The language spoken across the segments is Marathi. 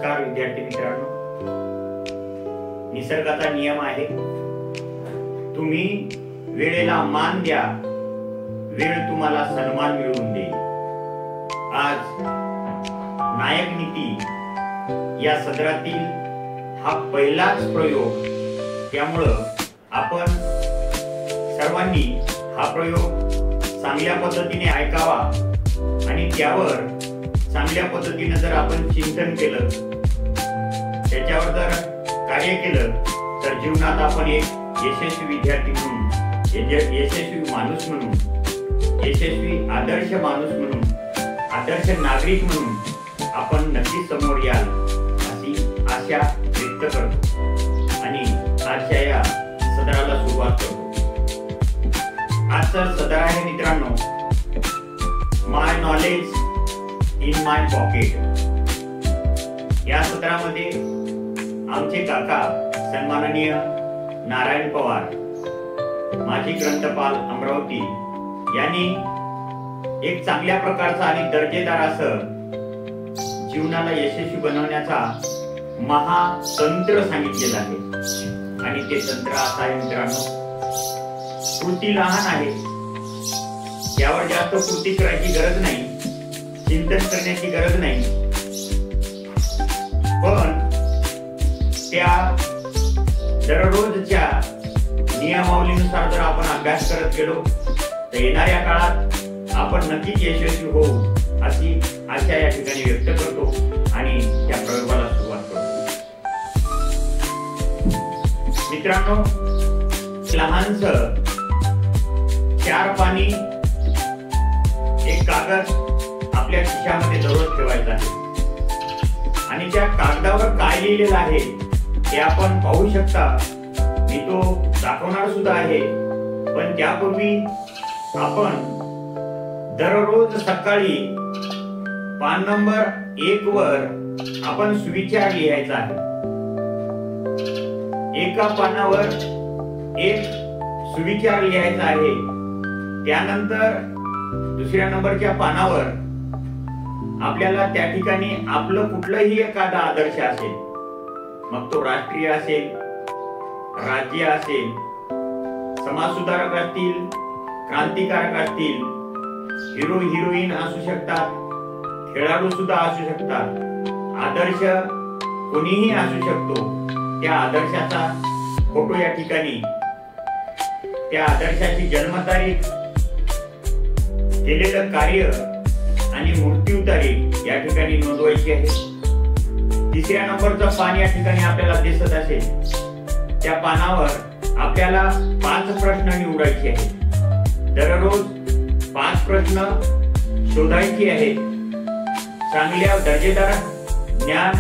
नमस्कार विद्यार्थी मित्रांनो, निसर्गाचा नियम आहे, तुम्ही वेळेला मान द्या, वेळ तुम्हाला सन्मान मिळवून देईल। आज नायक नीती या सदरातील हा पहिलाच प्रयोग, त्यामुळं आपण सर्वांनी हा प्रयोग चांगल्या पद्धतीने ऐकावा आणि त्यावर चांगल्या पद्धतीने जर आपण चिंतन केलं, त्याच्यावर जर कार्य केलं तर जीवनात आपण एक यशस्वी विद्यार्थी म्हणून, यशस्वी माणूस म्हणून, यशस्वी आदर्श माणूस म्हणून, आदर्श नागरिक म्हणून आपण नक्कीच समोर याल अशी आशा व्यक्त करतो आणि आजच्या या सदराला सुरुवात करतो। आजचा सदर आहे मित्रांनो, माय नॉलेज इन माय पॉकेट। या सत्रामध्ये आमचे काका सन्माननीय नारायण पवार, माजी ग्रंथपाल अमरावती, यांनी एक चांगल्या प्रकारचा आणि दर्जेदार असं जीवनाला यशस्वी बनवण्याचा महातंत्र सांगितलेलं आहे आणि ते तंत्र असं आहे मित्रांनो, कृती लहान आहे, त्यावर जास्त कृती करायची गरज नाही, चिंतन करण्याची गरज नाही, पण त्या दररोजच्या नियमावलीनुसार जर आपण अभ्यास करत गेलो तर येणाऱ्या काळात आपण नक्कीच यशस्वी होऊ अशी आशा या ठिकाणी व्यक्त करतो आणि त्या प्रयोगाला सुरुवात करतो। मित्रांनो, लहानस 4 पानी एक कागद आपल्या खिशामध्ये दररोज ठेवायचा आहे आणि त्या कागदावर काय लिहिलेलं आहे ते आपण पाहू शकता। मी तो दाखवणार सुद्धा आहे, पण त्यापूर्वी आपण दररोज सकाळी पान नंबर 1 वर आपण सुविचार लिहायचा आहे। एका पानावर एक सुविचार लिहायचा आहे, त्यानंतर दुसऱ्या नंबरच्या पानावर आपल्याला त्या ठिकाणी आपलं कुठलंही एखादा आदर्श असेल, मग तो राष्ट्रीय असेल, राज्य असेल, समाजसुधारक असतील, क्रांतिकारक असतील, हिरो हिरोईन असू शकतात, खेळाडू सुद्धा असू शकतात, आदर्श कोणीही असू शकतो, त्या आदर्शाचा फोटो या ठिकाणी, त्या आदर्शाची जन्मतारीख, केलेलं कार्य आणि मृत्यू तारीख या ठिकाणी नोंदवायची आहे। तिसऱ्या नंबरचं पान या ठिकाणी आपल्याला दिसत असेल, त्या पानावर आपल्याला 5 प्रश्न निवडायचे आहेत। दररोज 5 प्रश्न शोधायचे आहेत। चांगल्या दर्जेदार ज्ञान,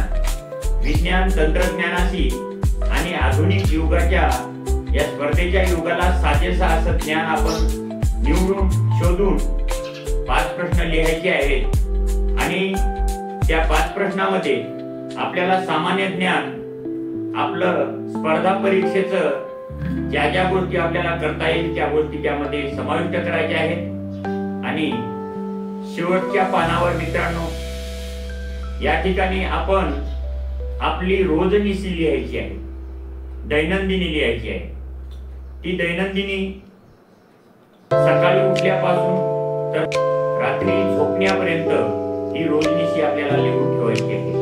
विज्ञान, तंत्रज्ञानाशी आणि आधुनिक युगाच्या या स्पर्धेच्या युगाला साजेसं असं ज्ञान आपण निवडून शोधून 5 प्रश्न लिहायचे आहेत आणि त्या 5 प्रश्नामध्ये आपल्याला सामान्य ज्ञान, आपलं स्पर्धा परीक्षेचं ज्या ज्या गोष्टी आपल्याला करता येईल त्या गोष्टी त्यामध्ये समाविष्ट करायच्या आहेत आणि शेवटच्या पानावर मित्रांनो या ठिकाणी आपण आपली रोजनिशी लिहायची आहे, दैनंदिनी लिहायची आहे। ती दैनंदिनी सकाळी उठल्यापासून तर रात्री झोपण्यापर्यंत ही रोजनिशी आपल्याला लिहून ठेवायची आहे।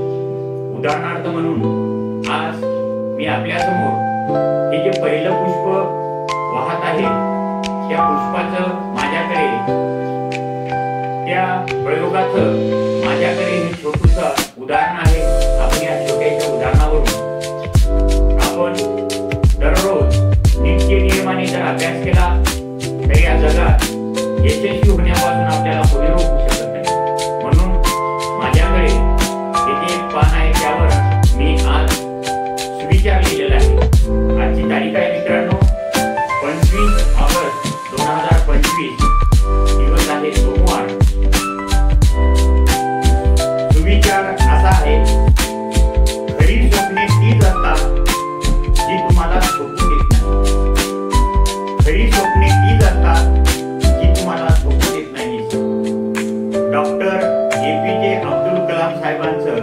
उदाहरणार्थ म्हणून आज मी आपल्या समोर हे जे पहिलं पुष्प वाहत आहे, त्या पुष्पाचं माझ्याकडे, त्या प्रयोगाचं माझ्याकडे हे छोटंसं उदाहरण आहे। आपण या छोट्याशा उदाहरणावरून आपण दररोज नित्य नियमाने जर अभ्यास केला तर या जगात यशस्वी होण्यापासून आपल्याला कोणी रोखू शकत नाही। म्हणून माझ्याकडे इथे एक पान आहे, त्यावर मी आज सुविचार लिहिलेला आहे। आजची तारीख आहे मित्रांनो 25 ऑगस्ट 2025, दिवस आहे सोमवार। सुविचार असा आहे, खरी स्वप्ने तीच असतात जी तुम्हाला झोपू देत नाही। खरी स्वप्ने तीच असतात जी तुम्हाला झोपू देत नाही। डॉक्टर APJ अब्दुल कलाम साहेबांचं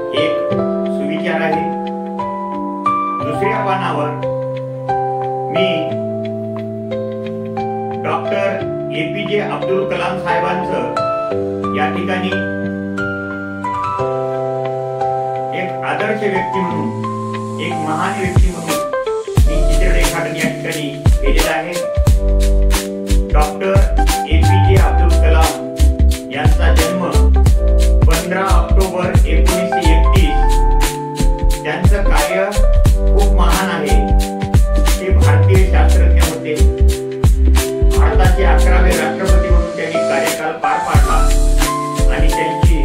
एक सुविचार आहे. दुसऱ्या पानावर मी डॉक्टर APJ अब्दुल कलाम साहेबांचं या ठिकाणी एक आदर्श व्यक्ती म्हणून, एक महान व्यक्ती म्हणून मी चित्र रेखाटन या ठिकाणी केलेलं आहे. डॉक्टर APJ अब्दुल कलाम यांचा जन्म 15 ऑक्टोबर 1931. त्यांचं कार्य खूप महान आहे. ते भारतीय शास्त्रज्ञ होते. भारताचे 11वे राष्ट्रपती म्हणून त्यांनी कार्यकाळ पार पाडला आणि त्यांची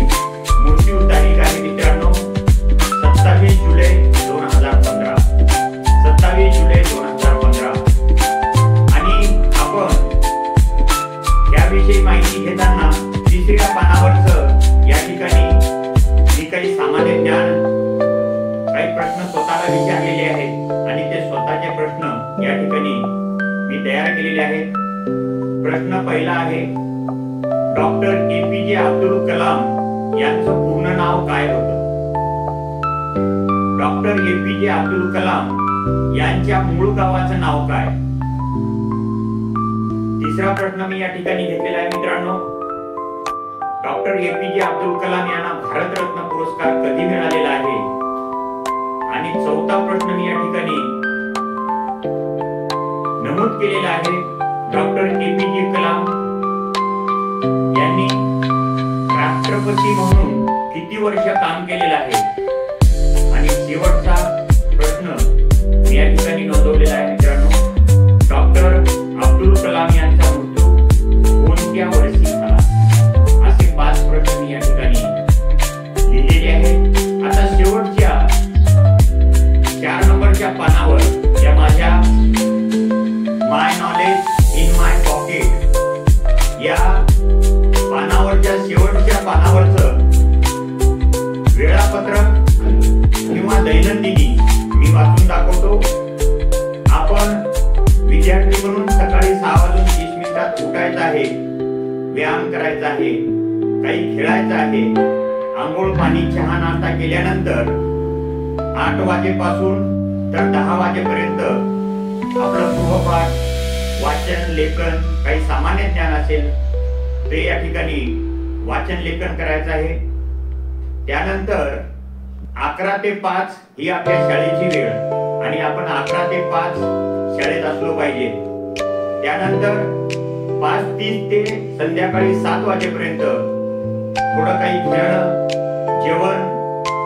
मृत्यू तारीख आहे मित्रांनो 27 जुलै 2015. 27 जुलै 2015. आणि आपण याविषयी माहिती घेताना तिसऱ्या पानावरचं या ठिकाणी मी काही सामान्य ज्ञान, काही प्रश्न स्वतःला विचारलेले आहेत आणि ते स्वतःचे प्रश्न या ठिकाणी मी तयार केलेले आहेत. प्रश्न पहिला आहे, डॉक्टर APJ अब्दुल कलाम यांचं पूर्ण नाव काय होतं? डॉक्टर APJ अब्दुल कलाम यांच्या मूळ गावाचं नाव काय? तिसरा प्रश्न मी या ठिकाणी घेतलेला आहे मित्रांनो, डॉक्टर APJ अब्दुल कलाम यांना भारतरत्न पुरस्कार कधी मिळालेला आहे? आणि चौथा प्रश्न मी या ठिकाणी नमूद केलेला आहे, डॉक्टर APJ कलाम यांनी राष्ट्रपती म्हणून किती वर्ष काम केलेलं आहे? आणि शेवटचा प्रश्न मी या ठिकाणी नोंदवलेला आहे मित्रांनो, डॉक्टर अब्दुल कलाम यांचा मृत्यू कोणत्या वर्षी झाला? असे 5 प्रश्न मी या ठिकाणी लिहिलेले आहेत. आता शेवटच्या 4 नंबरच्या पानावर या माझ्या माय नॉलेज इन माय पॉकेट या पानावरच्या शेवटच्या पानावरचं वेळापत्रक किंवा दैनंदिनी मी वाचून दाखवतो. आपण विद्यार्थी म्हणून सकाळी 6:30 उठायचं आहे, व्यायाम करायचा आहे, काही खेळायचं आहे, आंघोळ पाणी चहा नाश्ता केल्यानंतर 8 वाजेपासून तर 10 वाजेपर्यंत आपलं गृहपाठ, वाचन लेखन, काही सामान्य ज्ञान असेल ते या ठिकाणी वाचन लेखन करायचं आहे. त्यानंतर 11 ते 5 ही आपल्या शाळेची वेळ आणि आपण 11 ते 5 शाळेत असलो पाहिजे. त्यानंतर 5:30 ते संध्याकाळी 7 वाजेपर्यंत थोडं काही खेळणं, जेवण,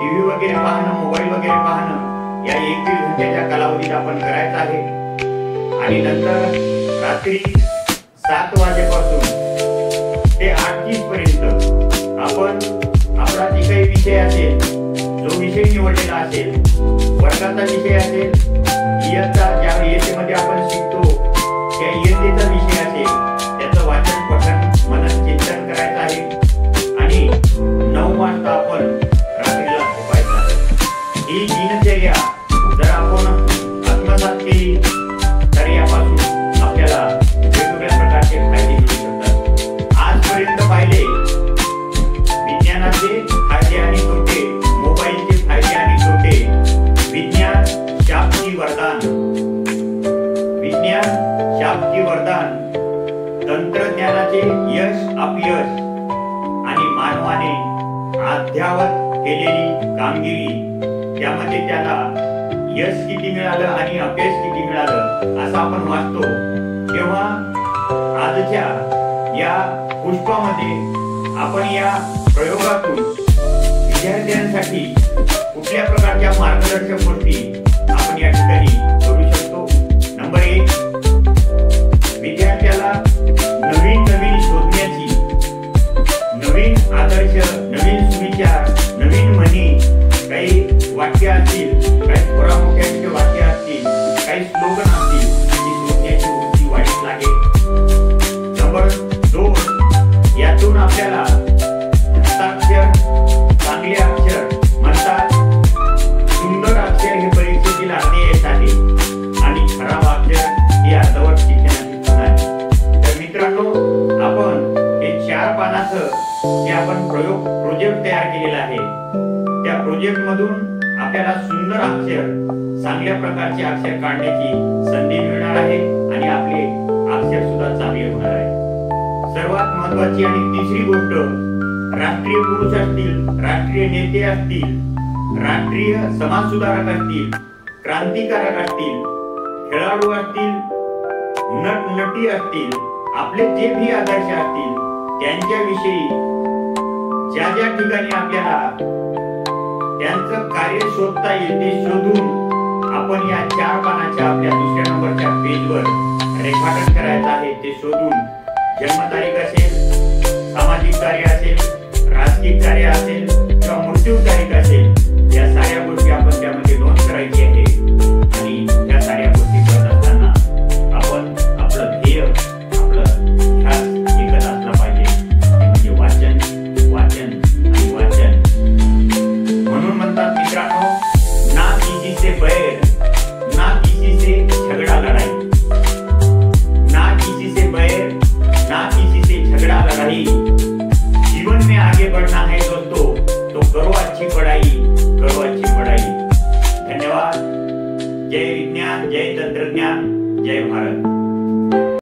TV वगैरे पाहणं, मोबाईल वगैरे पाहणं या 1-1.5 घंट्याच्या कालावधीत आपण करायचं आहे. आणि नंतर रात्री 7 वाजेपासून ते 8:30 पर्यंत आपण आपला जे काही विषय असेल, जो विषय निवडलेला असेल, वर्गाचा विषय असेल, इयत्ता ज्या इयत्तेमध्ये आपण शिकतो त्या इयत्तेचा विषय असेल, त्याचं वाचन, पठण, मनन, चिंतन करायचं आहे. आणि 9 वाजता आपण रात्रीला झोपायचं आहे. ही दिनचर्या जर आपण आत्मसात केली तर यापासून आपल्याला वेगवेगळ्या प्रकारचे फायदे मिळू शकतात. आजपर्यंत पाहिले विज्ञानाचे फायदे आणि तोटे, मोबाईलचे फायदे आणि तोटे, विज्ञान शाप की वरदान, विज्ञान शाप की वरदान, तंत्रज्ञानाचे यश अपयश आणि मानवाने अद्यावत केलेली कामगिरी, त्यामध्ये त्याला यश किती मिळालं आणि अपयश किती मिळालं असं आपण वाचतो. तेव्हा आजच्या या पुष्पामध्ये आपण या प्रयोगातून विद्यार्थ्यांसाठी कुठल्या प्रकारच्या मार्गदर्शक गोष्टी आपण या ठिकाणी करू शकतो? नंबर 1, विद्यार्थ्याला नवीन नवीन शोधण्याची, नवीन आदर्श, नवीन सुविचार, नवीन म्हणी, काही वाक्य असतील, काही थोडा मोठ्याचे वाक्य असतील, काही स्लोगन असतील, ती शोधण्याची वृत्ती वाढीस लागेल. नंबर 2, यातून आपल्याला हस्ताक्षर, चांगले अक्षर म्हणतात, सुंदर अक्षर हे परीक्षेतील अध्ययन आहे आणि खराब अक्षर हे अर्धवट शिक्षणाची खूण आहे. तर मित्रांनो, आपण हे 4 पानाचं जे आपण प्रोजेक्ट तयार केलेला आहे, त्या प्रोजेक्ट मधून आपल्याला सुंदर अक्षर, चांगल्या प्रकारचे अक्षर काढण्याची संधी मिळणार आहे आणि आपले अक्षर सुद्धा चांगले होणार आहे. सर्वात महत्त्वाची आणि तिसरी गोष्ट, राष्ट्रीय पुरुष असतील, राष्ट्रीय नेते असतील, राष्ट्रीय समाज सुधारक असतील, क्रांतिकारक असतील, खेळाडू असतील, नटनटी असतील, आपले जे भी आदर्श असतील त्यांच्याविषयी ज्या ज्या ठिकाणी आपल्याला त्यांचं कार्य शोधता येईल ते शोधून आपण या 4 पानाच्या आपल्या दुसऱ्या नंबरच्या पेजवर रेखाटन करायचं आहे. ते शोधून जन्मतारीख असेल, सामाजिक कार्य असेल, राजकीय कार्य असेल,